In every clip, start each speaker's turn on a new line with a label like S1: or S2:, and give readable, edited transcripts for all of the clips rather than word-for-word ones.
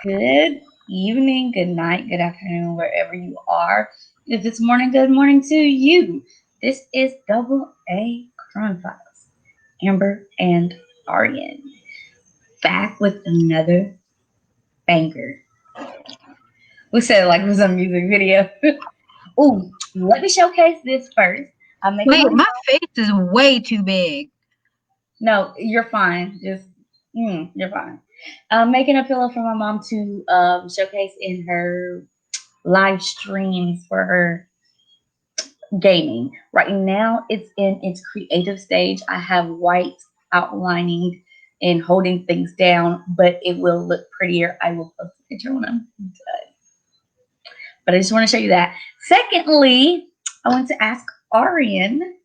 S1: Good evening, good night, good afternoon, wherever you are. If it's morning, good morning to you. This is Double A Crime Files. Amber and Arianne back with another banger. We said it like it was a music video. Ooh, let me showcase this first. I'm making
S2: Wait,
S1: my
S2: my face is way too big.
S1: No, you're fine. You're fine. I'm making a pillow for my mom to showcase in her live streams for her gaming. Right now, it's in its creative stage. I have white outlining and holding things down, but it will look prettier. I will post a picture when I'm done. But I just want to show you that. Secondly, I want to ask Arian,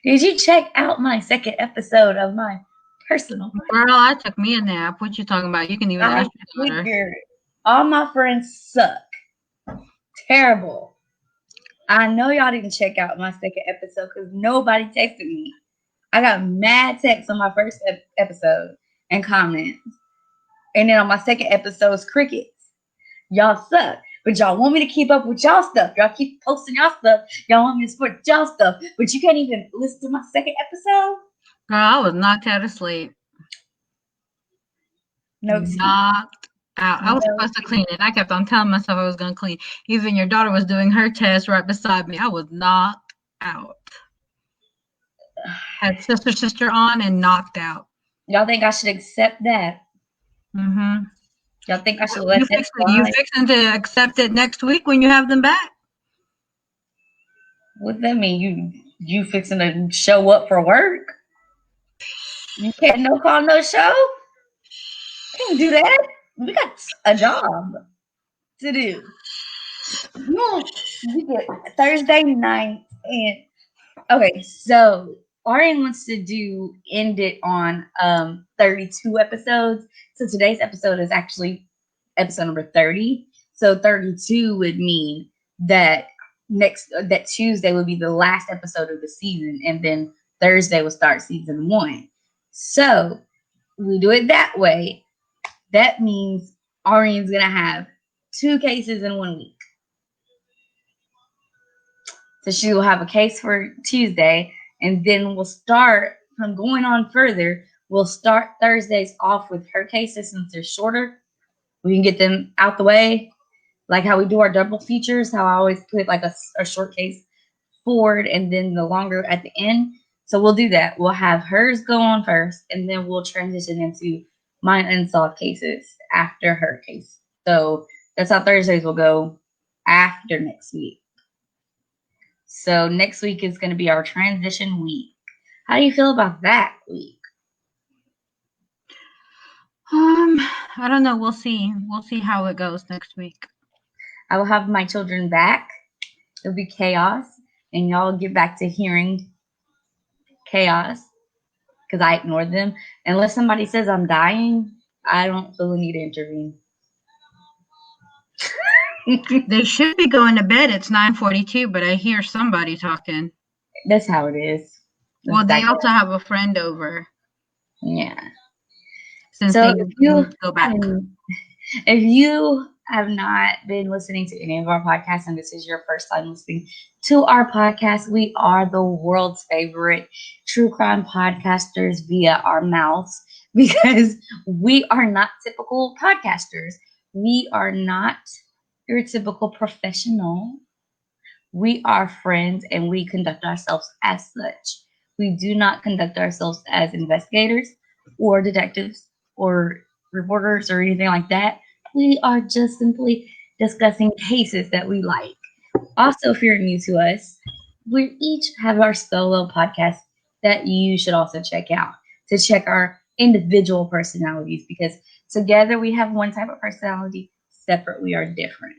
S1: did you check out my second episode of my personal
S2: Girl, I took me a nap. What you talking about? You can even
S1: I
S2: ask your daughter.
S1: figured all my friends suck. Terrible. I know y'all didn't check out my second episode because nobody texted me. I got mad texts on my first episode and comments. And then on my second episode, it's crickets. Y'all suck. But y'all want me to keep up with y'all stuff. Y'all keep posting y'all stuff. Y'all want me to support y'all stuff. But you can't even listen to my second episode?
S2: Girl, I was knocked out of sleep.
S1: No excuse.
S2: Knocked out. I was
S1: No.
S2: supposed to clean it. I kept on telling myself I was going to clean. Even your daughter was doing her test right beside me. I was knocked out. Had sister on and knocked out.
S1: Y'all think I should accept that?
S2: Mm-hmm.
S1: Y'all think I should let that
S2: You
S1: slide?
S2: fixing to accept it next week when you have them back?
S1: What that mean? You fixing to show up for work? You can't no call no show? Can't do that. We got a job to do. No, we get Thursday night and okay, so Arian wants to end it on 32 episodes. So today's episode is actually episode number 30. So 32 would mean that that Tuesday would be the last episode of the season, and then Thursday will start season 1. So we do it that way. That means Arian's gonna have 2 cases in 1 week. So she will have a case for Tuesday, and then we'll start from going on further. We'll start Thursdays off with her cases since they're shorter. We can get them out the way, like how we do our double features. How I always put like a short case forward and then the longer at the end. So we'll do that. We'll have hers go on first, and then we'll transition into my unsolved cases after her case. So that's how Thursdays will go after next week. So next week is going to be our transition week. How do you feel about that week?
S2: I don't know. We'll see. We'll see how it goes next week.
S1: I will have my children back. It'll be chaos, and y'all get back to hearing chaos because I ignored them. Unless somebody says I'm dying, I don't feel the need to intervene.
S2: They should be going to bed. It's 9:42, but I hear somebody talking.
S1: That's how it is.
S2: Well, they also have a friend over.
S1: Yeah.
S2: Since
S1: So
S2: they go back.
S1: If you have not been listening to any of our podcasts and this is your first time listening to our podcast, we are the world's favorite true crime podcasters via our mouths because we are not typical podcasters. We are not your typical professional. We are friends and we conduct ourselves as such. We do not conduct ourselves as investigators or detectives or reporters or anything like that. We are just simply discussing cases that we like. Also, if you're new to us, we each have our solo podcast that you should also check out to check our individual personalities because together we have one type of personality, separate we are different.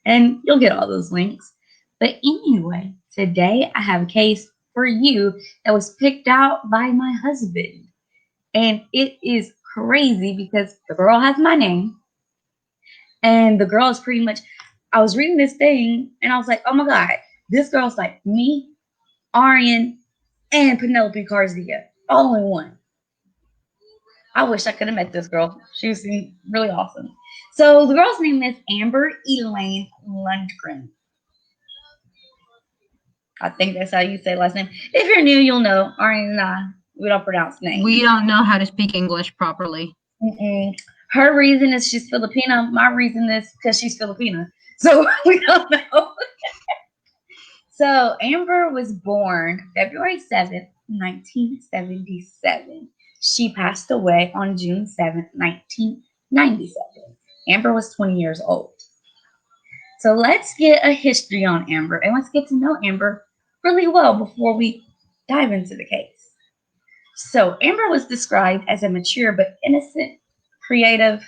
S1: And you'll get all those links. But anyway, today I have a case for you that was picked out by my husband. And it is crazy because the girl has my name. And the girl is pretty much, I was reading this thing and I was like, oh my God, this girl's like me, Arianne, and Penelope Garcia, all in one. I wish I could have met this girl. She was really awesome. So the girl's name is Amber Eliane Lundgren. I think that's how you say last name. If you're new, you'll know. Arianne and I, we don't pronounce names.
S2: We don't know how to speak English properly.
S1: Mm-mm. Her reason is she's Filipino. My reason is because she's Filipina. So we don't know. So Amber was born February 7th, 1977. She passed away on June 7th, 1997. Amber was 20 years old. So let's get a history on Amber and let's get to know Amber really well before we dive into the case. So Amber was described as a mature but innocent, creative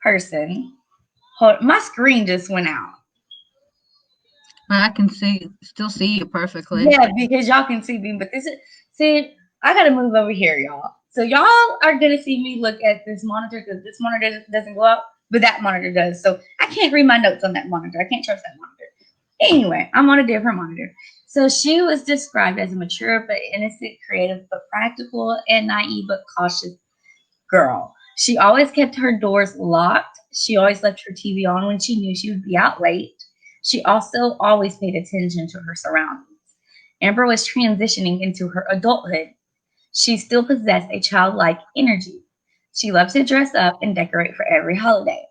S1: person. My screen just went out.
S2: I can still see you perfectly.
S1: Yeah, because y'all can see me, but I gotta move over here, y'all. So y'all are gonna see me look at this monitor because this monitor doesn't go up, but that monitor does. So I can't read my notes on that monitor. I can't trust that monitor. Anyway, I'm on a different monitor. So she was described as a mature but innocent, creative but practical, and naive but cautious girl. She always kept her doors locked. She always left her TV on when she knew she would be out late. She also always paid attention to her surroundings. Amber was transitioning into her adulthood. She still possessed a childlike energy. She loved to dress up and decorate for every holiday.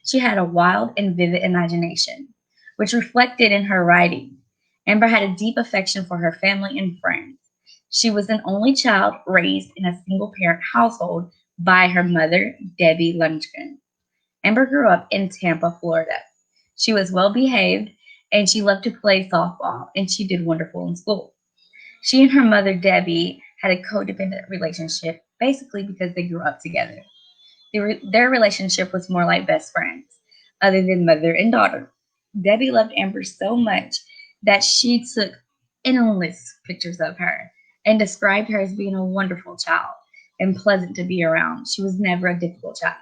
S1: She had a wild and vivid imagination, which reflected in her writing. Amber had a deep affection for her family and friends. She was an only child raised in a single-parent household by her mother, Debbie Lundgren. Amber grew up in Tampa, Florida. She was well behaved and she loved to play softball and she did wonderful in school. She and her mother, Debbie, had a codependent relationship basically because they grew up together. Their relationship was more like best friends, other than mother and daughter. Debbie loved Amber so much that she took endless pictures of her and described her as being a wonderful child and pleasant to be around. She was never a difficult child.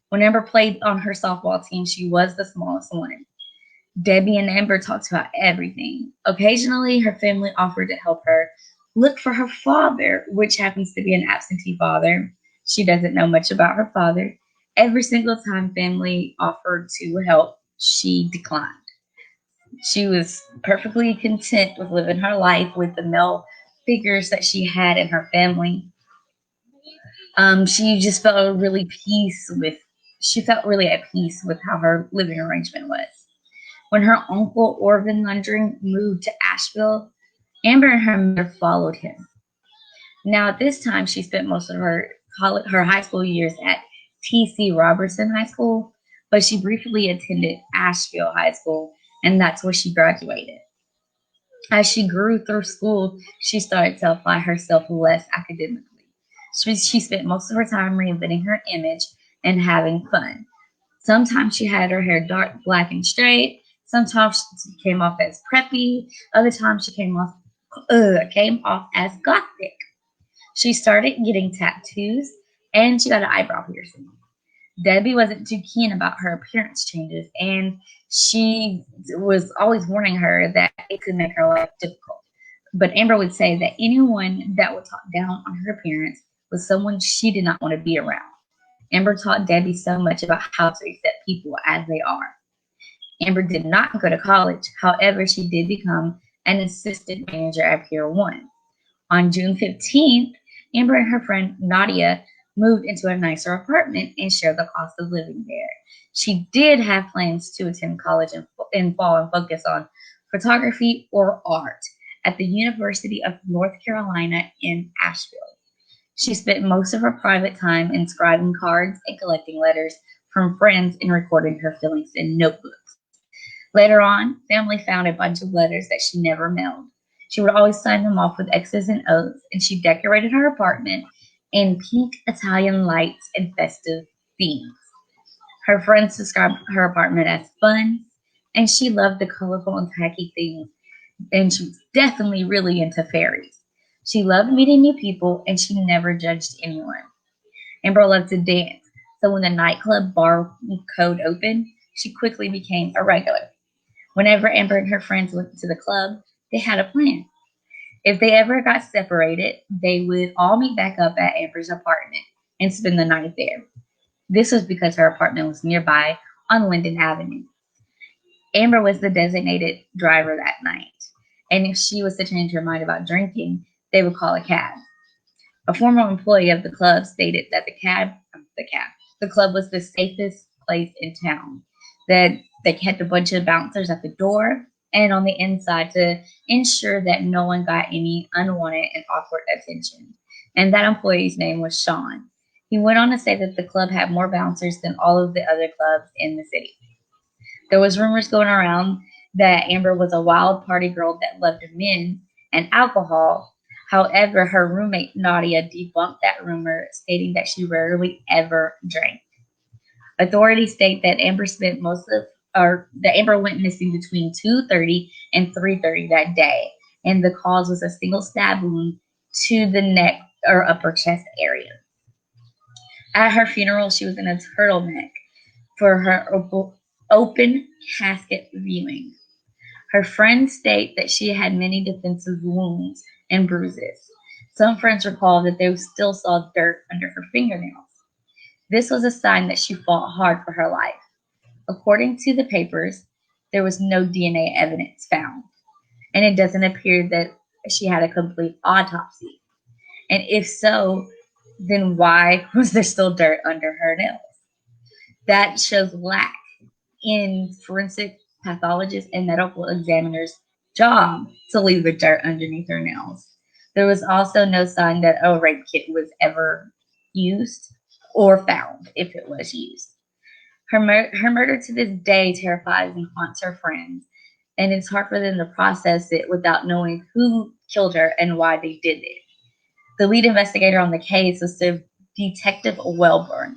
S1: When Amber played on her softball team, she was the smallest one. Debbie and Amber talked about everything. Occasionally, her family offered to help her look for her father, which happens to be an absentee father. She doesn't know much about her father. Every single time family offered to help, she declined. She was perfectly content with living her life with the male figures that she had in her family. She just felt she felt really at peace with how her living arrangement was. When her uncle Orvin Lundgren moved to Asheville, Amber and her mother followed him. Now at this time, she spent most of her high school years at T.C. Robertson High School, but she briefly attended Asheville High School, and that's where she graduated. As she grew through school, she started to apply herself less academically. She spent most of her time reinventing her image and having fun. Sometimes she had her hair dark, black, and straight. Sometimes she came off as preppy. Other times she came off as gothic. She started getting tattoos and she got an eyebrow piercing. Debbie wasn't too keen about her appearance changes, and she was always warning her that it could make her life difficult. But Amber would say that anyone that would talk down on her appearance was someone she did not want to be around. Amber taught Debbie so much about how to accept people as they are. Amber did not go to college. However, she did become an assistant manager at Pier 1. On June 15th, Amber and her friend Nadia moved into a nicer apartment and shared the cost of living there. She did have plans to attend college in fall and focus on photography or art at the University of North Carolina in Asheville. She spent most of her private time inscribing cards and collecting letters from friends and recording her feelings in notebooks. Later on, family found a bunch of letters that she never mailed. She would always sign them off with X's and O's, and she decorated her apartment in pink Italian lights and festive themes. Her friends described her apartment as fun, and she loved the colorful and tacky things, and she was definitely really into fairies. She loved meeting new people, and she never judged anyone. Amber loved to dance, so when the nightclub bar code opened, she quickly became a regular. Whenever Amber and her friends went to the club, they had a plan. If they ever got separated, they would all meet back up at Amber's apartment. and spend the night there. This was because her apartment was nearby on Linden Avenue. Amber was the designated driver that night, and if she was to change her mind about drinking, they would call a cab. A former employee of the club stated that the club was the safest place in town, that they kept a bunch of bouncers at the door and on the inside to ensure that no one got any unwanted and awkward attention. And that employee's name was Sean. He went on to say that the club had more bouncers than all of the other clubs in the city. There was rumors going around that Amber was a wild party girl that loved men and alcohol. However, her roommate Nadia debunked that rumor, stating that she rarely ever drank. Authorities state that Amber went missing between 2:30 and 3:30 that day, and the cause was a single stab wound to the neck or upper chest area. At her funeral, she was in a turtleneck for her open casket viewing. Her friends state that she had many defensive wounds and bruises. Some friends recall that they still saw dirt under her fingernails. This was a sign that she fought hard for her life. According to the papers, there was no DNA evidence found, and it doesn't appear that she had a complete autopsy. And if so, then why was there still dirt under her nails? That shows lack in forensic pathologists and medical examiners' job to leave the dirt underneath her nails. There was also no sign that a rape kit was ever used or found if it was used. Her murder to this day terrifies and haunts her friends, and it's hard for them to process it without knowing who killed her and why they did it. The lead investigator on the case was Detective Wellborn.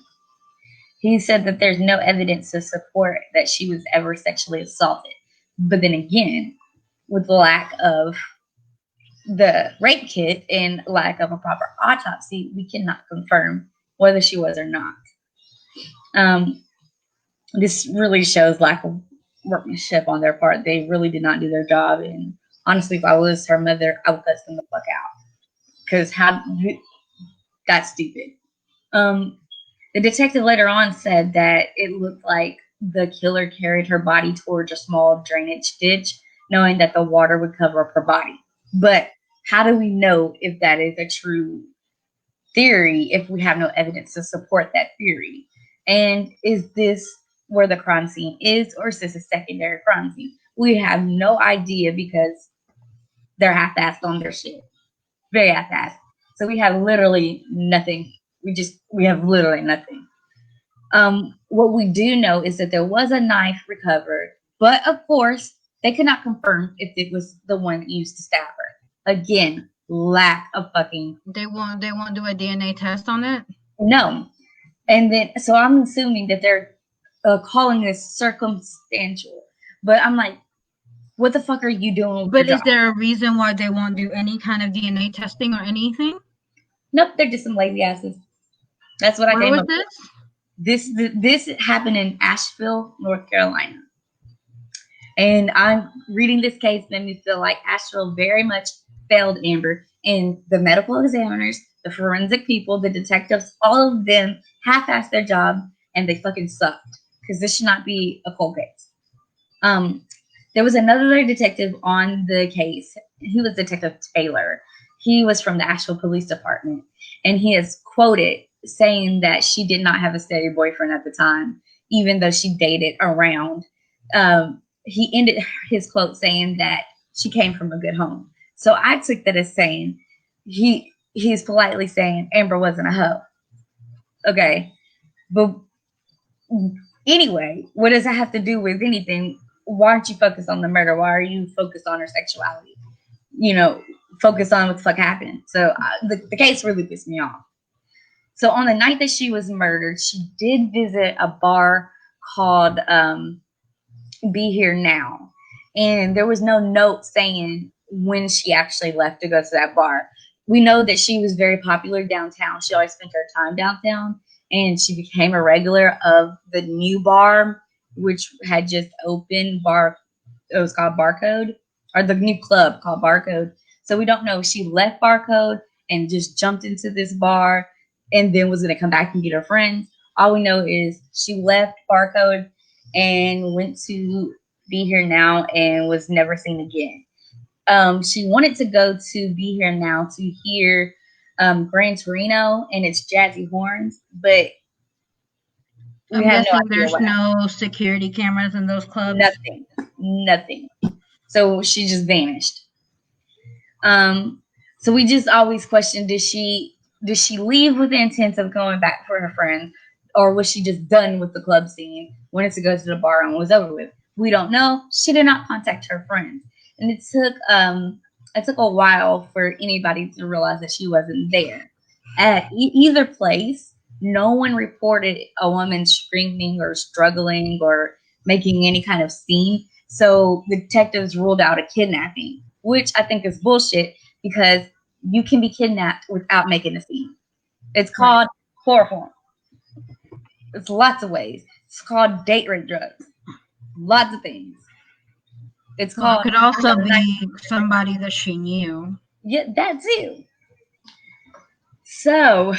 S1: He said that there's no evidence to support that she was ever sexually assaulted. But then again, with the lack of the rape kit and lack of a proper autopsy, we cannot confirm whether she was or not. This really shows lack of workmanship on their part. They really did not do their job. And honestly, if I was her mother, I would cuss them the fuck out. Because that's stupid. The detective later on said that it looked like the killer carried her body towards a small drainage ditch, knowing that the water would cover up her body. But how do we know if that is a true theory if we have no evidence to support that theory? And is this where the crime scene is, or is this a secondary crime scene? We have no idea because they're half-assed on their shit. Very half-assed. So we have literally nothing. We have literally nothing. What we do know is that there was a knife recovered, but of course, they could not confirm if it was the one used to stab her. Again, lack of fucking.
S2: They won't do a DNA test on it?
S1: No. And then, so I'm assuming that they're calling this circumstantial. But I'm like, what the fuck are you doing?
S2: But is there a reason why they won't do any kind of DNA testing or anything?
S1: Nope, they're just some lazy asses. That's what I came up
S2: with.
S1: This happened in Asheville, North Carolina. And I'm reading this case made me feel like Asheville very much failed Amber. And the medical examiners, the forensic people, the detectives, all of them half-assed their job and they fucking sucked. Because this should not be a cold case. There was another detective on the case. He was Detective Taylor. He was from the Asheville Police Department. And he is quoted saying that she did not have a steady boyfriend at the time, even though she dated around. He ended his quote saying that she came from a good home. So I took that as saying he's politely saying Amber wasn't a hoe. Okay. But anyway, what does that have to do with anything? Why aren't you focused on the murder? Why are you focused on her sexuality? Focus on what the fuck happened. So the case really pissed me off. So on the night that she was murdered, she did visit a bar called Be Here Now. And there was no note saying when she actually left to go to that bar. We know that she was very popular downtown. She always spent her time downtown. And she became a regular of the new bar, which had just opened bar. It was called Barcode, or the new club called Barcode. So we don't know if she left Barcode and just jumped into this bar. and then was going to come back and get her friends. All we know is she left Barcode and went to Be Here Now and was never seen again. She wanted to go to Be Here Now to hear Gran Torino and its jazzy horns, but we
S2: I'm
S1: had no
S2: guessing
S1: idea
S2: there's
S1: what happened.
S2: no security cameras in those clubs.
S1: Nothing. So she just vanished. So we just always questioned, did she leave with the intent of going back for her friends, or was she just done with the club scene, wanted to go to the bar and was over with? We don't know. She did not contact her friends, and it took a while for anybody to realize that she wasn't there. At either place, no one reported a woman screaming or struggling or making any kind of scene. So the detectives ruled out a kidnapping, which I think is bullshit because you can be kidnapped without making a scene. It's called chloroform. It's lots of ways. It's called date rape drugs. Lots of things. It's
S2: Well,
S1: called.
S2: it could also be somebody that she knew.
S1: Yeah, that too. So,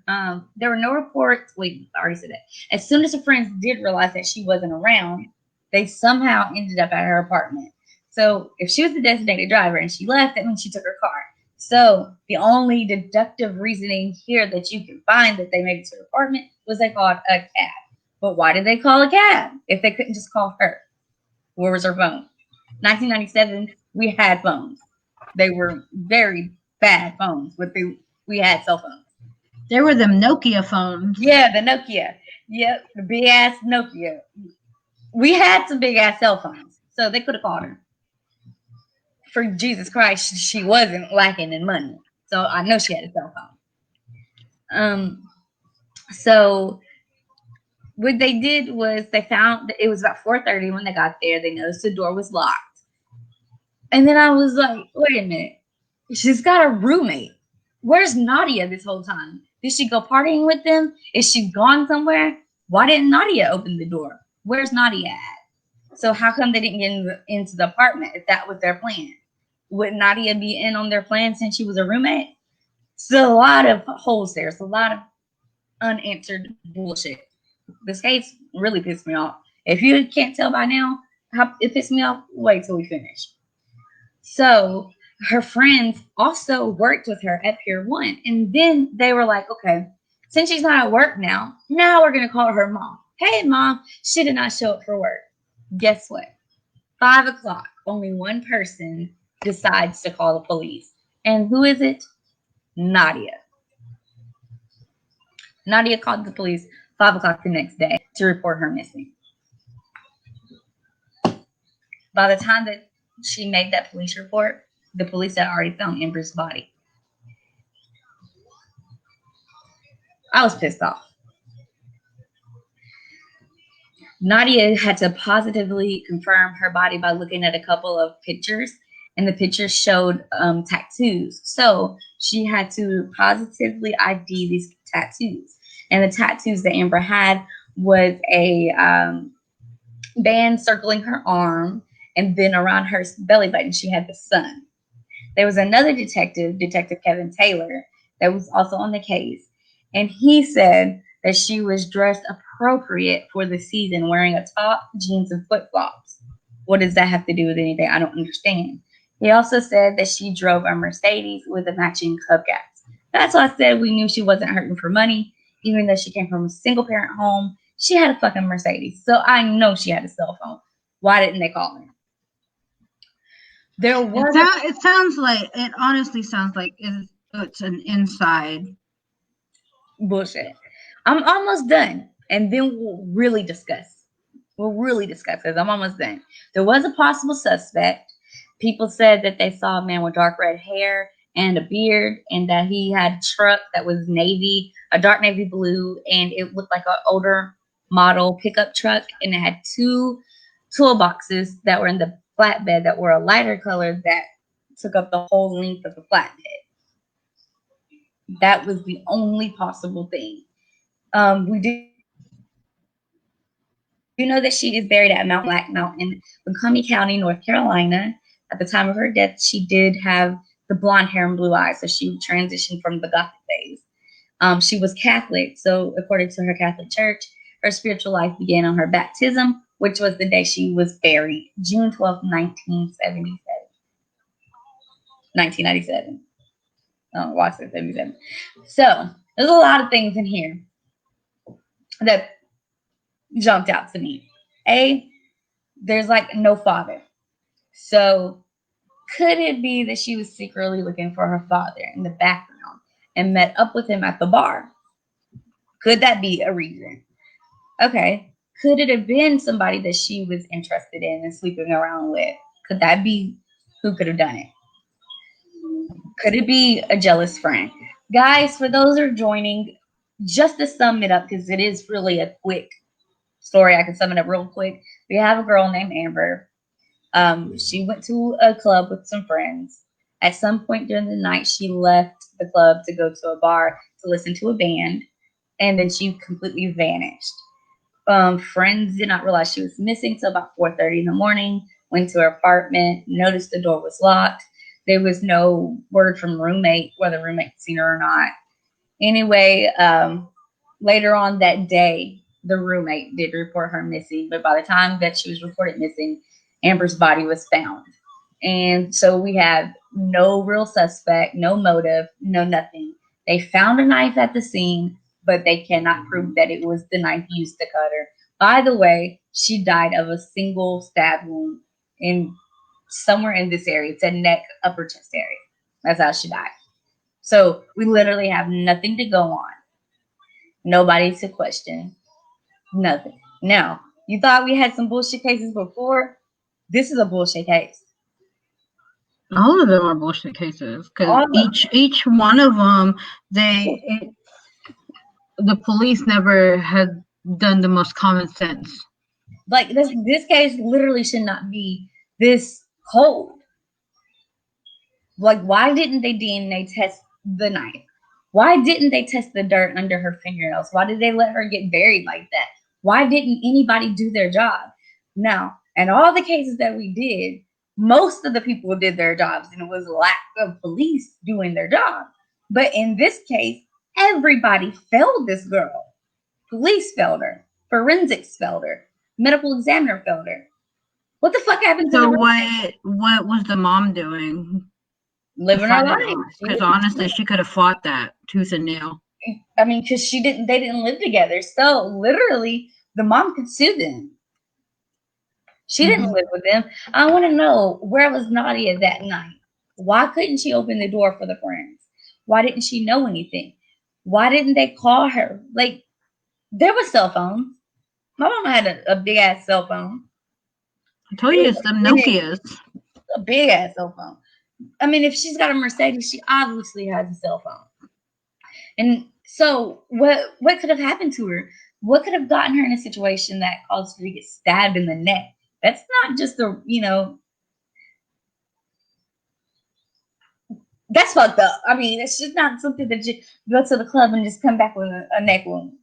S1: there were no reports. Wait, I already said that. As soon as her friends did realize that she wasn't around, they somehow ended up at her apartment. So, if she was the designated driver and she left, that means she took her car. So, the only deductive reasoning here that you can find that they made it to her apartment was they called a cab. But why did they call a cab if they couldn't just call her? Where was her phone? 1997, we had phones. They were very bad phones, but we had cell phones.
S2: There were them Nokia phones.
S1: Yeah, the Nokia. Yep, the big ass Nokia. We had some big ass cell phones, so they could have called her. For Jesus Christ, she wasn't lacking in money, so I know she had a cell phone. So what they did was they found that it was about 4:30 when they got there. They noticed the door was locked, and then I was like, "Wait a minute, she's got a roommate. Where's Nadia this whole time? Did she go partying with them? Is she gone somewhere? Why didn't Nadia open the door? Where's Nadia at? So how come they didn't get into the apartment if that was their plan? Would Nadia be in on their plan since she was a roommate? So a lot of holes there. It's a lot of unanswered bullshit. This case really pissed me off. If you can't tell by now how it pissed me off, wait till we finish. So her friends also worked with her at Pier 1. And then they were like, okay, since she's not at work now we're going to call her mom. Hey, mom, she did not show up for work. Guess what? 5 o'clock, only one person decides to call the police. And who is it? Nadia. Nadia called the police 5 o'clock the next day to report her missing. By the time that she made that police report, the police had already found Amber's body. I was pissed off. Nadia had to positively confirm her body by looking at a couple of pictures, and the pictures showed tattoos. So she had to positively ID these tattoos. And the tattoos that Amber had was a band circling her arm, and then around her belly button, she had the sun. There was another detective, Detective Kevin Taylor, that was also on the case, and he said that she was dressed appropriate for the season, wearing a top, jeans, and flip-flops. What does that have to do with anything? I don't understand. He also said that she drove a Mercedes with a matching hubcaps. That's why I said we knew she wasn't hurting for money, even though she came from a single-parent home. She had a fucking Mercedes, so I know she had a cell phone. Why didn't they call her? There was.
S2: It sounds like, it honestly sounds like it's an inside
S1: bullshit. I'm almost done, and then we'll really discuss. Because I'm almost done. There was a possible suspect. People said that they saw a man with dark red hair and a beard, and that he had a truck that was navy, a dark navy blue, and it looked like an older model pickup truck, and it had 2 toolboxes that were in the flatbed that were a lighter color that took up the whole length of the flatbed. That was the only possible thing. We do know that she is buried at Mount Black Mountain, Macomb County, North Carolina. At the time of her death, she did have the blonde hair and blue eyes, so she transitioned from the Gothic days. She was Catholic, so according to her Catholic church, her spiritual life began on her baptism, which was the day she was buried, June 12th, 1997. Oh, watch it, 77. So there's a lot of things in here that jumped out to me. There's like no father. So could it be that she was secretly looking for her father in the background and met up with him at the bar? Could that be a reason? Okay. Could it have been somebody that she was interested in and sleeping around with? Could that be who could have done it? Could it be a jealous friend? Guys, for those who are joining, just to sum it up, because it is really a quick story, I can sum it up real quick. We have a girl named Amber. She went to a club with some friends. At some point during the night, she left the club to go to a bar to listen to a band, and then she completely vanished. Friends did not realize she was missing till about 4:30 in the morning. Went to her apartment, noticed the door was locked. There was no word from roommate whether roommate seen her or not. Anyway, later on that day, the roommate did report her missing, but by the time that she was reported missing, Amber's body was found. And so we have no real suspect, no motive, no nothing. They found a knife at the scene, but they cannot prove that it was the knife used to cut her. By the way, she died of a single stab wound in somewhere in this area. It's a neck, upper chest area. That's how she died. So we literally have nothing to go on. Nobody to question. Nothing. Now, you thought we had some bullshit cases before? This is a bullshit case.
S2: All of them are bullshit cases because each one of them, the police never had done the most common sense.
S1: Like this case literally should not be this cold. Like, why didn't they DNA test the knife? Why didn't they test the dirt under her fingernails? Why did they let her get buried like that? Why didn't anybody do their job? Now, in all the cases that we did, most of the people did their jobs, and it was lack of police doing their job. But in this case, everybody failed this girl. Police failed her. Forensics failed her. Medical examiner failed her. What the fuck happened to
S2: So
S1: the
S2: what was the mom doing?
S1: living her life?
S2: Because honestly, she could have fought that tooth and nail.
S1: I mean, because they didn't live together. So literally, the mom could sue them. She didn't live with them. I want to know, where was Nadia that night? Why couldn't she open the door for the friends? Why didn't she know anything? Why didn't they call her? Like, there were cell phones. My mama had a big ass cell phone.
S2: I told you, it's them Nokias.
S1: A big ass cell phone. I mean, if she's got a Mercedes, she obviously has a cell phone. And so what could have happened to her? What could have gotten her in a situation that caused her to get stabbed in the neck? That's not just that's fucked up. I mean, it's just not something that you go to the club and just come back with a neck wound.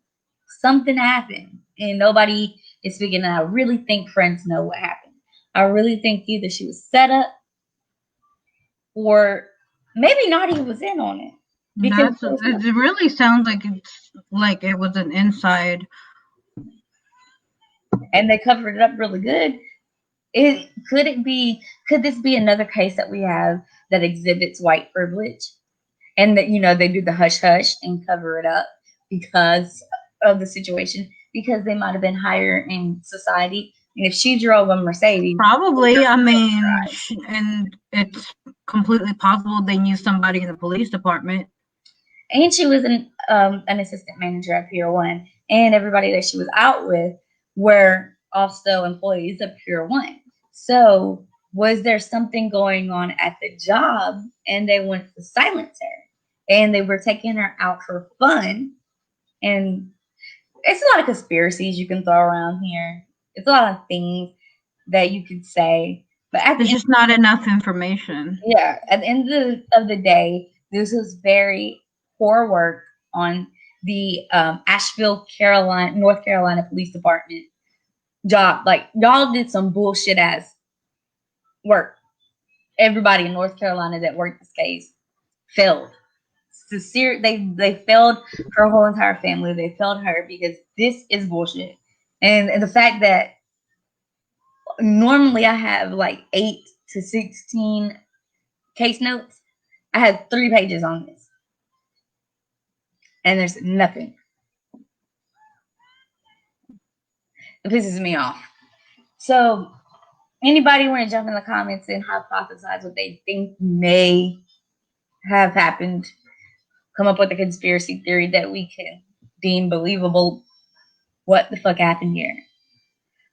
S1: Something happened, and nobody is speaking. And I really think friends know what happened. I really think either she was set up, or maybe Nadia was in on it.
S2: Because it really sounds like it was an inside,
S1: and they covered it up really good. Could this be another case that we have that exhibits white privilege, and that they do the hush hush and cover it up because of the situation, because they might have been higher in society? And if she drove a Mercedes,
S2: probably, I mean, and it's completely possible they knew somebody in the police department.
S1: And she was an assistant manager at Pier 1, and everybody that she was out with were also employees of Pier 1. So was there something going on at the job, and they went to silence her, and they were taking her out for fun? And it's a lot of conspiracies you can throw around here. It's a lot of things that you could say, but
S2: there's just not enough information.
S1: Yeah, at the end of the day, this was very poor work on the Asheville, North Carolina Police Department job. Like, y'all did some bullshit ass work. Everybody in North Carolina that worked this case failed they failed her whole entire family. They failed her because this is bullshit. And the fact that normally I have like 8 to 16 case notes, I have 3 pages on this, and there's nothing. It pisses me off. So anybody want to jump in the comments and hypothesize what they think may have happened? Come up with a conspiracy theory that we can deem believable. What the fuck happened here?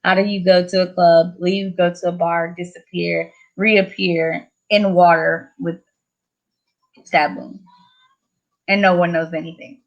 S1: How do you go to a club, leave, go to a bar, disappear, reappear in water with stab wound, and no one knows anything?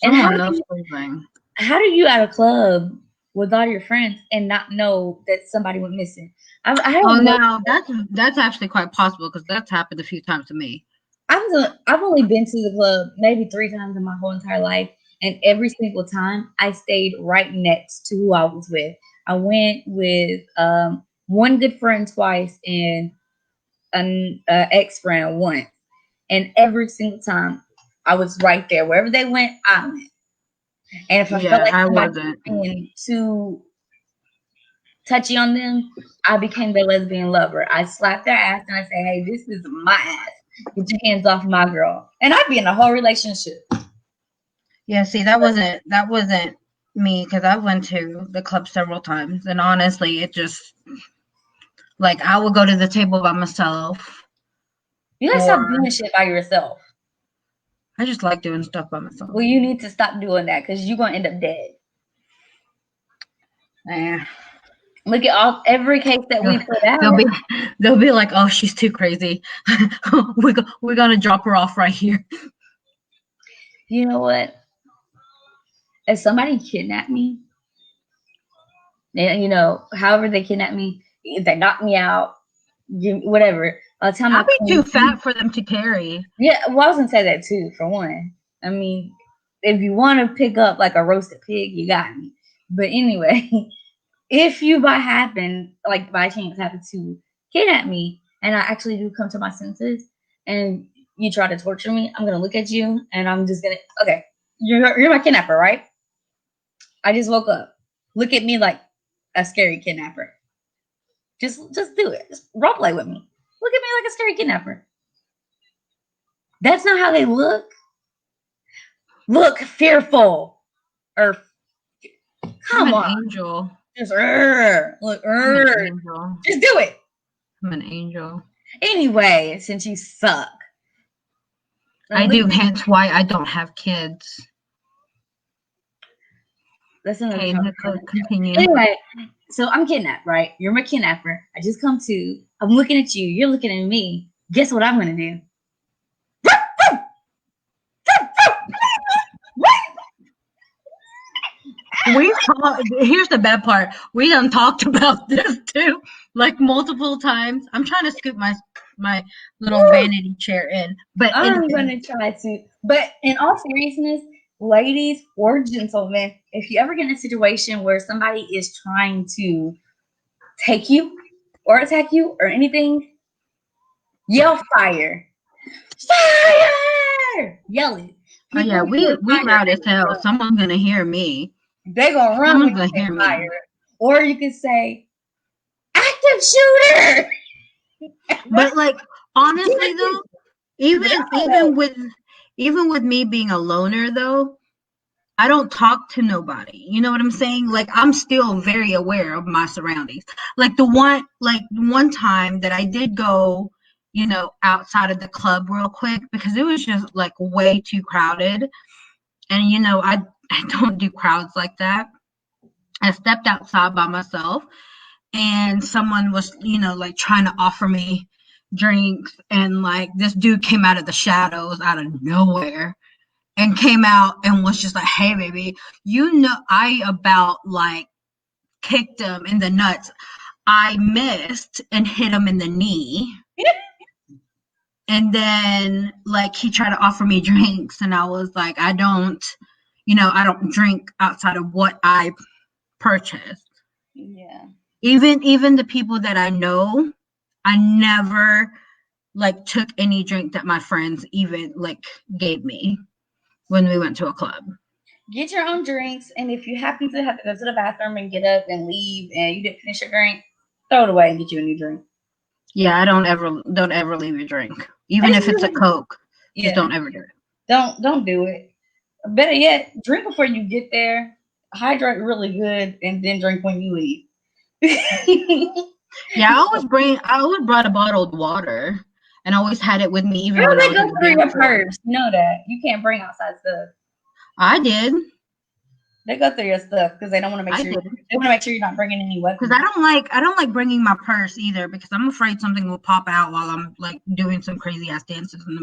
S1: And how do you at a club with all your friends and not know that somebody went missing?
S2: Now that's actually quite possible because that's happened a few times to me.
S1: I've only been to the club maybe 3 times in my whole entire life, and every single time I stayed right next to who I was with. I went with one good friend twice and an ex-friend once, and every single time I was right there. Wherever they went, I went. And if I felt like somebody was being too touchy on them, I became their lesbian lover. I slapped their ass and I say, "Hey, this is my ass. Get your hands off my girl." And I'd be in a whole relationship.
S2: Yeah, see, that wasn't me because I went to the club several times, and honestly, it just like I would go to the table by myself.
S1: You gotta stop doing shit by yourself.
S2: I just like doing stuff by myself.
S1: Well, you need to stop doing that because you're gonna end up dead.
S2: Yeah.
S1: Look at every case that we put out.
S2: They'll be like, "Oh, she's too crazy. We're gonna drop her off right here."
S1: You know what? If somebody kidnapped me, and however they kidnap me, if they knock me out, whatever. I'll tell
S2: I'll be too fat for them to carry.
S1: Yeah, well, I was gonna say that too. For one, I mean, if you want to pick up like a roasted pig, you got me. But anyway, if you by chance happen to kidnap me, and I actually do come to my senses, and you try to torture me, I'm gonna look at you, and I'm just gonna, okay, you're my kidnapper, right? I just woke up. Look at me like a scary kidnapper. Just do it. Just role play with me. Look at me like a scary kidnapper. That's not how they look. Look fearful. Or come on.
S2: Angel.
S1: Just look. Just do it.
S2: I'm an angel.
S1: Anyway, since you suck.
S2: I do, hence why I don't have kids.
S1: That's another
S2: continue.
S1: Anyway, so I'm kidnapped, right? You're my kidnapper. I just come to. I'm looking at you. You're looking at me. Guess what I'm gonna do?
S2: Here's the bad part. We done talked about this too, like multiple times. I'm trying to scoop my little vanity chair in, but
S1: I'm gonna try to. But in all seriousness, ladies or gentlemen, if you ever get in a situation where somebody is trying to take you or attack you or anything, yell fire. Fire! Yell it.
S2: Oh yeah, we loud as hell. Someone's gonna hear me.
S1: They're gonna run when you say fire. Or you can say active shooter.
S2: But like honestly though, even with me being a loner though, I don't talk to nobody. You know what I'm saying? Like I'm still very aware of my surroundings. Like the one time that I did go, outside of the club real quick because it was just like way too crowded. And I don't do crowds like that. I stepped outside by myself and someone was, like trying to offer me drinks, and like this dude came out of the shadows out of nowhere and came out and was just like, "Hey baby, I about like kicked him in the nuts. I missed and hit him in the knee." And then like he tried to offer me drinks and I was like, I don't drink outside of what I purchased.
S1: Yeah.
S2: Even the people that I know, I never like took any drink that my friends even like gave me when we went to a club.
S1: Get your own drinks, and if you happen to have to go to the bathroom and get up and leave and you didn't finish your drink, throw it away and get you a new drink.
S2: Yeah, I don't ever leave a drink. Even if it's a Coke. Yeah. Just don't ever do it.
S1: Don't do it. Better yet, drink before you get there, hydrate really good, and then drink when you leave.
S2: Yeah, I always brought a bottle of water and always had it with me even when I was
S1: go through your purse. You know that. You can't bring outside stuff.
S2: I did.
S1: They go through your stuff because they don't want to make sure. They want to make sure you're not bringing any weapons.
S2: Because I don't like bringing my purse either because I'm afraid something will pop out while I'm like doing some crazy ass dances in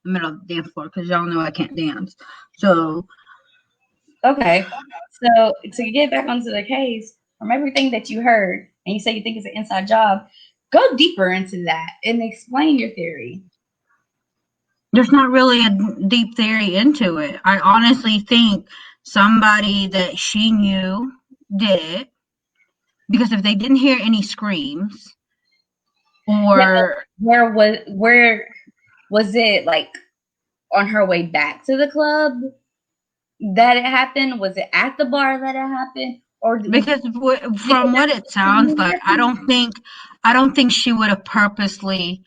S2: the middle of the dance floor because y'all know I can't dance. So
S1: okay, so to get back onto the case, from everything that you heard, and you say you think it's an inside job, go deeper into that and explain your theory.
S2: There's not really a deep theory into it. I honestly think somebody that she knew did it because if they didn't hear any screams or
S1: where was it, like on her way back to the club that it happened? Was it at the bar that it happened? Or
S2: because from what it sounds like, I don't think she would have purposely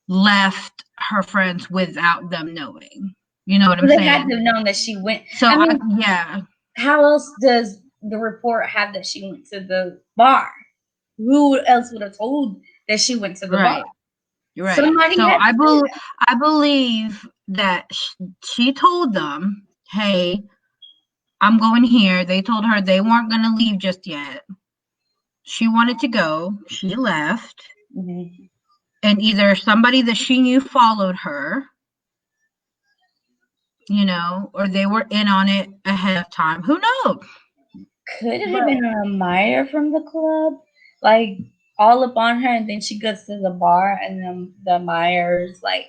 S2: left her friends without them knowing. You know what I'm saying?
S1: They had to have known that she went.
S2: So yeah.
S1: How else does the report have that she went to the bar? Who else would have told that she went to the bar?
S2: Right. Somebody so I believe that she told them, "Hey, I'm going here." They told her they weren't going to leave just yet. She wanted to go. She left. Mm-hmm. And either somebody that she knew followed her, you know, or they were in on it ahead of time. Who knows?
S1: Could it have been a Meyer from the club? Like, all up on her, and then she goes to the bar, and then the Myers, like,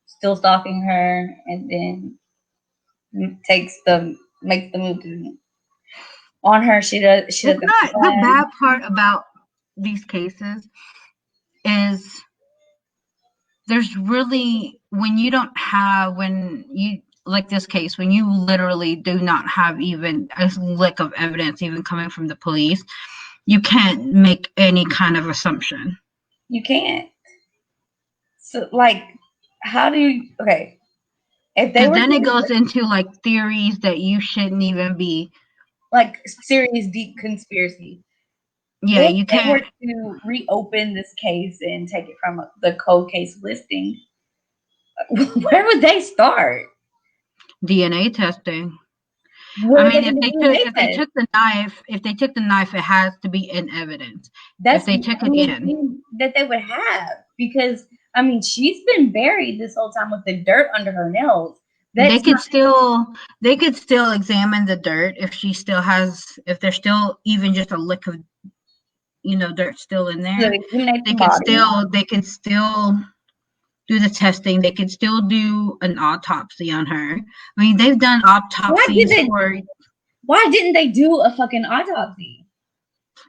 S1: still stalking her, and then makes the move on her. She does.
S2: The bad part about these cases is there's really when you like this case, when you literally do not have even a lick of evidence even coming from the police, you can't make any kind of assumption.
S1: You can't. So, like, how do you? Okay, if they were,
S2: then it goes into like theories that you shouldn't even be
S1: like serious deep conspiracy.
S2: Yeah, if you can't.
S1: They were to reopen this case and take it from the cold case listing, where would they start?
S2: DNA testing. I mean, if they took the knife, it has to be in evidence. If they took it in,
S1: that they would have, because I mean, she's been buried this whole time with the dirt under her nails.
S2: They could still examine the dirt if there's still even just a lick of, dirt still in there. They could still do the testing. They could still do an autopsy on her. I mean, they've done autopsies
S1: Why didn't they do a fucking autopsy?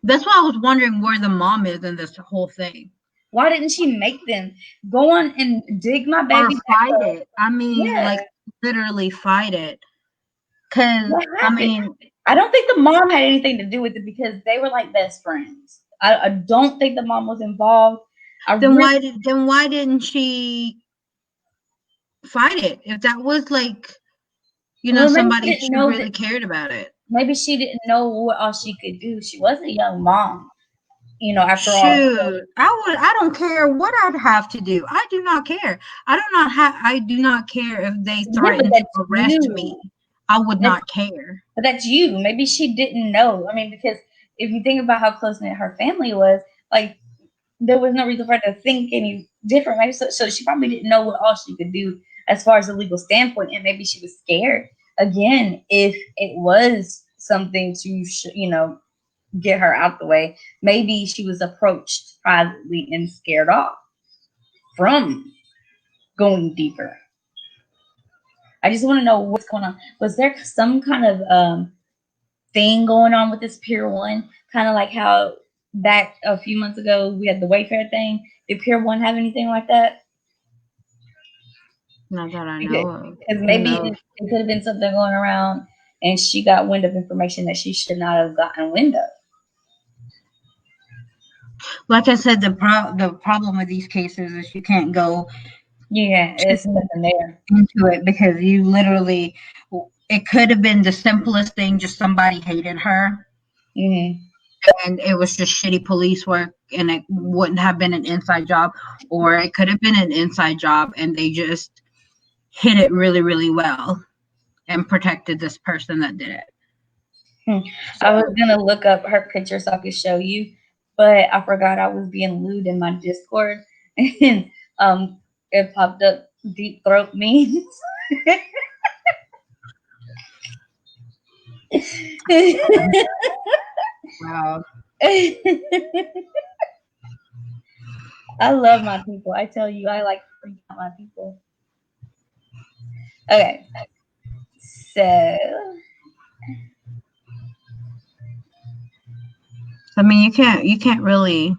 S2: That's why I was wondering where the mom is in this whole thing.
S1: Why didn't she make them go on and dig my baby?
S2: Or fight it. I mean, like literally fight it. Because I mean,
S1: I don't think the mom had anything to do with it because they were like best friends. I don't think the mom was involved.
S2: Why didn't she fight it? If that was like, somebody she really cared about it.
S1: Maybe she didn't know what all she could do. She was a young mom. After all.
S2: I don't care what I'd have to do. I do not care. I do not care if they threaten to arrest me. I would not care.
S1: But that's you. Maybe she didn't know. I mean, because if you think about how close-knit her family was, like, there was no reason for her to think any different. Maybe so she probably didn't know what all she could do as far as a legal standpoint, and maybe she was scared. Again, if it was something to, get her out the way, maybe she was approached privately and scared off from going deeper. I just want to know what's going on. Was there some kind of thing going on with this Pier 1? Kind of like how back a few months ago we had the Wayfair thing. Did Pier 1 have anything like that?
S2: Not that I know of.
S1: Because maybe it could have been something going around and she got wind of information that she should not have gotten wind of.
S2: Like I said, the problem with these cases is you can't go
S1: it's nothing there
S2: into it because you literally, it could have been the simplest thing, just somebody hated her.
S1: Mm-hmm.
S2: And it was just shitty police work and it wouldn't have been an inside job, or it could have been an inside job and they just hid it really, really well and protected this person that did it.
S1: I was going to look up her picture so I could show you, but I forgot I was being lewd in my Discord and it popped up deep throat memes.
S2: Wow.
S1: I love my people. I tell you, I like freaking out my people. Okay. So
S2: I mean, you can't really,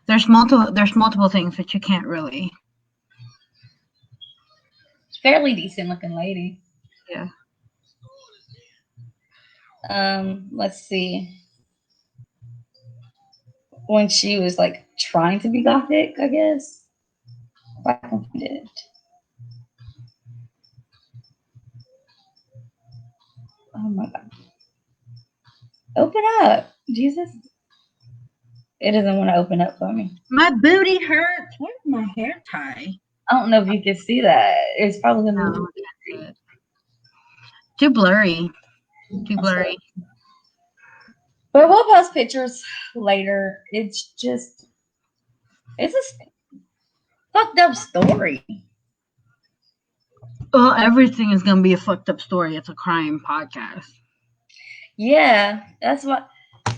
S2: there's multiple things that you can't really.
S1: Fairly decent looking lady.
S2: Yeah.
S1: Let's see. When she was like trying to be gothic, I guess. If I can find it. Oh my god. Open up. Jesus. It doesn't want to open up for me.
S2: My booty hurts. Where's my hair tie?
S1: I don't know if you can see that. It's probably going to be
S2: too blurry. Too blurry.
S1: But we'll post pictures later. It's just, it's a fucked up story.
S2: Well, everything is going to be a fucked up story. It's a crime podcast.
S1: Yeah, that's what.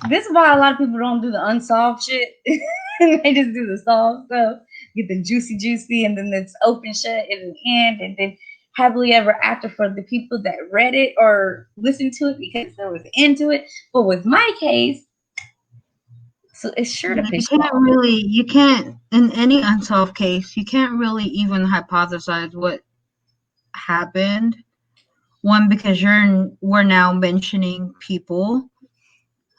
S1: This is why a lot of people don't do the unsolved shit. They just do the solved stuff. Get the juicy, and then it's open shut at the end, and then happily ever after for the people that read it or listened to it because they was into it. But with my case, so it's sure to piss you off.
S2: You can't, in any unsolved case, you can't really even hypothesize what happened. One, because we're now mentioning people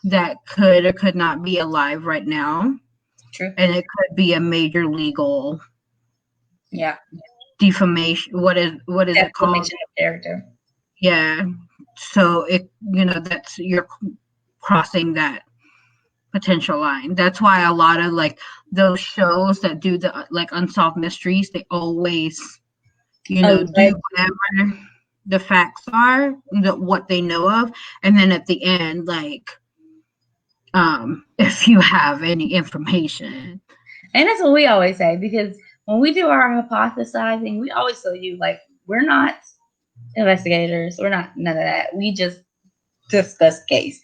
S2: that could or could not be alive right now.
S1: True.
S2: And it could be a major legal defamation. What is it called?
S1: Defamation of character.
S2: Yeah. So that's, you're crossing that potential line. That's why a lot of like those shows that do the like unsolved mysteries, they always do whatever the facts are, what they know of, and then at the end, like if you have any information.
S1: And that's what we always say, because when we do our hypothesizing, we always tell you, like, we're not investigators, we're not none of that. We just discuss case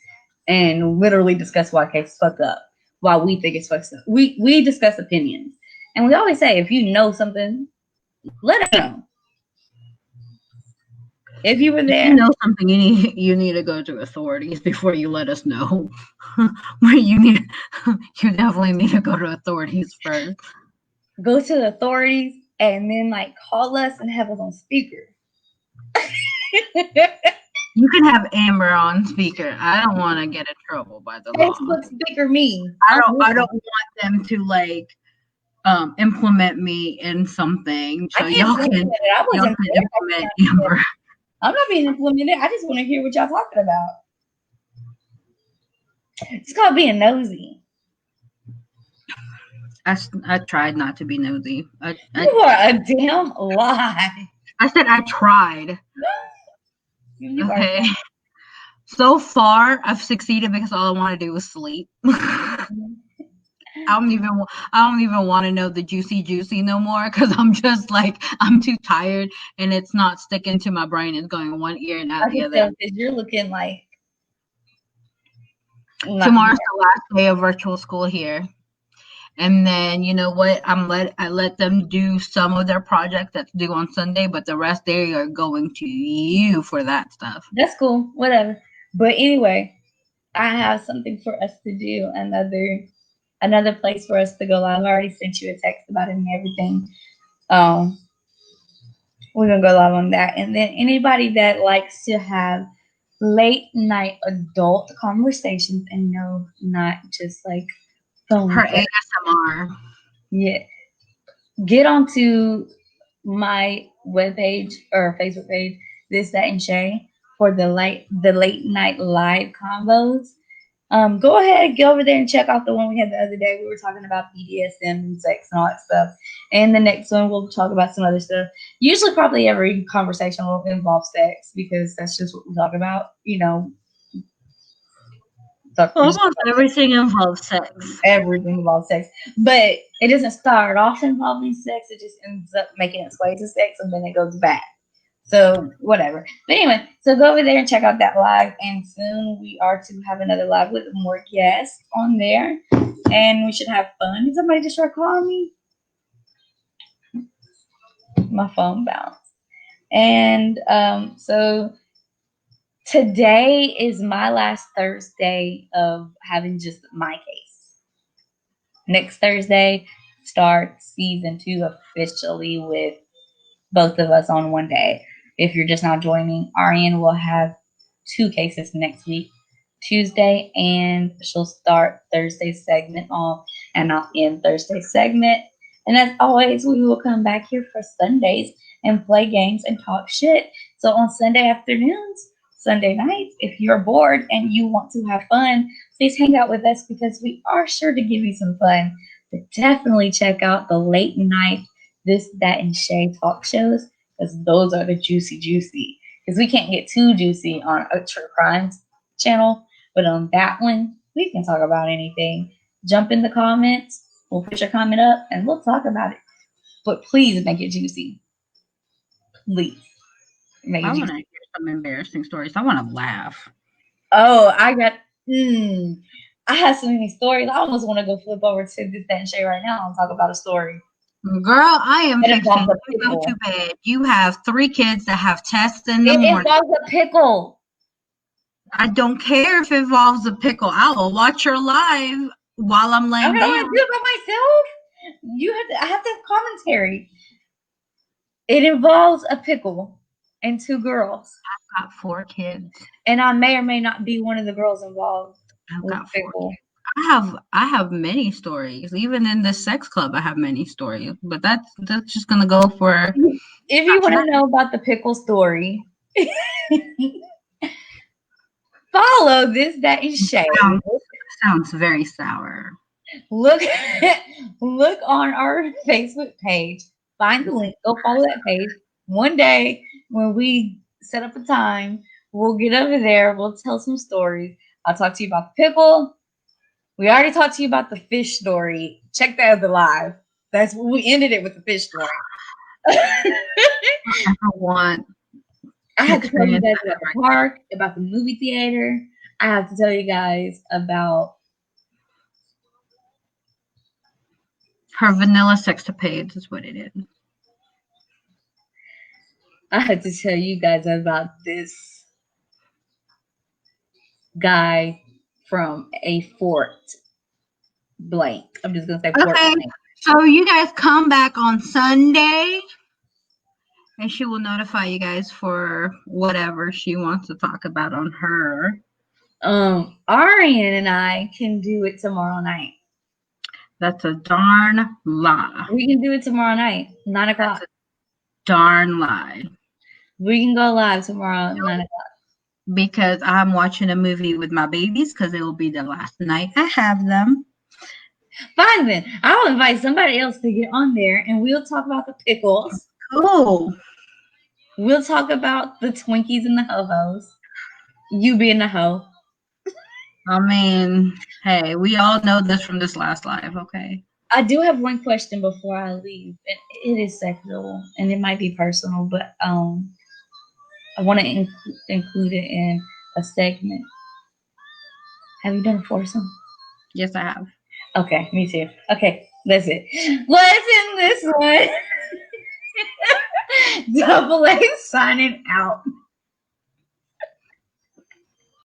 S1: and literally discuss why case is fucked up, why we think it's fucked up. We discuss opinions. And we always say, if you know something, let us know. If you were there,
S2: if you know something, you need to go to authorities before you let us know. you definitely need to go to authorities first.
S1: Go to the authorities and then like call us and have us on speaker.
S2: You can have Amber on speaker. I don't want to get in trouble by the law.
S1: Facebook speaker me.
S2: I don't want them to like implement me in something. So y'all can implement Amber.
S1: I'm not being implemented. I just want to hear what y'all talking about. It's called being nosy.
S2: I tried not to be nosy.
S1: You are a damn lie.
S2: I said I tried. Okay. So far, I've succeeded because all I want to do is sleep. I don't even want to know the juicy no more, because I'm just like, I'm too tired and it's not sticking to my brain. It's going one ear and out the other.
S1: Because you're looking like
S2: tomorrow's the last day of virtual school here. And then you know what? I let them do some of their projects that's due on Sunday, but the rest they are going to you for that stuff.
S1: That's cool, whatever. But anyway, I have something for us to do. Another place for us to go. I've already sent you a text about it and everything. We're gonna go live on that. And then anybody that likes to have late night adult conversations, and no, not just like phone.
S2: Her ASMR.
S1: Yeah. Get onto my webpage or Facebook page, This, That, and Shay, for the late night live combos. Go ahead, go over there and check out the one we had the other day. We were talking about BDSM and sex and all that stuff. And the next one, we'll talk about some other stuff. Usually, probably every conversation will involve sex because that's just what we talk about, you know.
S2: Almost everything involves sex.
S1: Everything involves sex. But it doesn't start off involving sex. It just ends up making its way to sex and then it goes back. So whatever. But anyway, so go over there and check out that live. And soon we are to have another live with more guests on there. And we should have fun. Did somebody just start calling me? My phone bounced. And so today is my last Thursday of having just my case. Next Thursday starts season 2 officially with both of us on one day. If you're just now joining, Arianne will have 2 cases next week, Tuesday, and she'll start Thursday's segment off, and I'll end Thursday's segment. And as always, we will come back here for Sundays and play games and talk shit. So on Sunday afternoons, Sunday nights, if you're bored and you want to have fun, please hang out with us because we are sure to give you some fun. But definitely check out the late night This, That, and Shay talk shows because those are the juicy. Because we can't get too juicy on a true crime channel, but on that one, we can talk about anything. Jump in the comments. We'll put your comment up and we'll talk about it. But please make it juicy. Please.
S2: I want to hear some embarrassing stories. I want to laugh.
S1: Oh, I have so many stories. I almost want to go flip over to This, That, and Shay right now and talk about a story.
S2: Girl, I am fixing to go to bed. You have 3 kids that have tests in the morning.
S1: It involves a pickle.
S2: I don't care if it involves a pickle. I will watch your live while I'm laying down.
S1: I don't want to do it by myself. I have to have commentary. It involves a pickle and 2 girls.
S2: I've got 4 kids.
S1: And I may or may not be one of the girls involved.
S2: I've got 4 kids. I have many stories. Even in the sex club, I have many stories. But that's just gonna go for.
S1: If you want to know about the pickle story, follow This, That, and Shay.
S2: Sounds very sour.
S1: Look on our Facebook page. Find the link. Go follow that page. One day when we set up a time, we'll get over there. We'll tell some stories. I'll talk to you about the pickle. We already talked to you about the fish story. Check that other live. That's what we ended it with, the fish story.
S2: I
S1: have to tell you guys about the park, about the movie theater. I have to tell you guys about
S2: her vanilla sextapades is what it is.
S1: I have to tell you guys about this guy from a Fort blank. I'm just gonna say Fort blank.
S2: So you guys come back on Sunday and she will notify you guys for whatever she wants to talk about on her.
S1: Arianne and I can do it tomorrow night.
S2: That's a darn lie.
S1: We can do it tomorrow night, 9 o'clock.
S2: That's a darn lie.
S1: We can go live tomorrow at 9 o'clock.
S2: Because I'm watching a movie with my babies because it will be the last night I have them.
S1: Fine then. I'll invite somebody else to get on there and we'll talk about the pickles.
S2: Cool.
S1: We'll talk about the Twinkies and the ho-hos. You being the hoe.
S2: I mean, hey, we all know this from this last live, okay?
S1: I do have one question before I leave. It is sexual and it might be personal, but I want to include it in a segment. Have you done a foursome?
S2: Yes, I have.
S1: Okay, me too. Okay, that's it. What's in this one? Double A signing out.